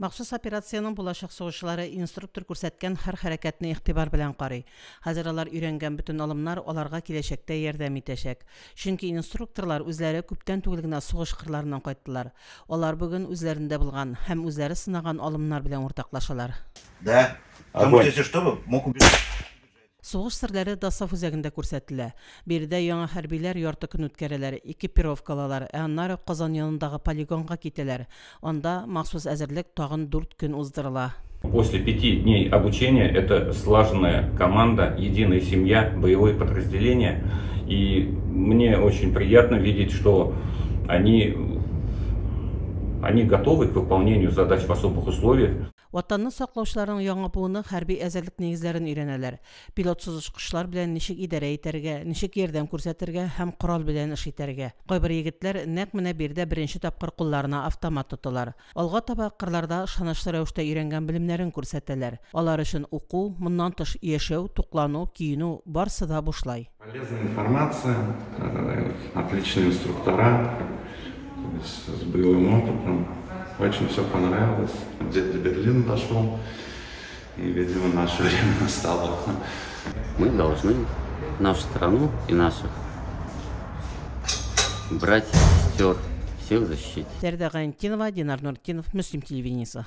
Махсус операциянең булачак сугышлары инструктор күрсәткән һәр хәрәкәтне игътибар белән карый. Хәзер алар өйрәнгән бөтен алымнар аларга киләчәктә ярдәм итәчәк. Чөнки инструкторлар үзләре күптән түгел генә сугыш кырларыннан кайттылар. Алар бүген үзләрендә булган һәм үзләре сынаган алымнар белән уртаклашалар. Да. Если что, мог убежать. Сугыш серләре Дасов үзәгендә күрсәтелә. Биредә яңа хәрбиләр ярты көн үткәрәләр, экипировкалалар, аннары Казан янындагы полигонга китәләр. Анда махсус әзерлек тагын 4 көн уздырыла. После 5 дней обучения это слаженная команда, единая семья, боевое подразделение. И мне очень приятно видеть, что они готовы к выполнению задач в особых условиях. Ватанны саклаучыларның яңа буыны хәрби әзерлек нигезләрен өйрәнәләр. Пилотсыз очкычлар белән ничек идарә итәргә, ничек ярдәм күрсәтергә һәм корал белән эш итәргә. Кайбер егетләр нәкъ менә биредә беренче тапкыр кулларына автомат тоталар. Алга таба кырларда ышанычлы рәвештә өйрәнгән белемнәрен күрсәтәләр. Алар өчен уку, моннан тыш яшәү, туклану, киенү барсы да бушлай. Полезная информация, отличные инструктора с боевым опытом. Очень все понравилось. Где-то до Берлина дошел, и, видимо, наше время настало. Мы должны нашу страну и наших братьев, сестер всех защитить. Дәрдә Гаентинова, Динар Нуртдинов, Мөслим телевидениесе.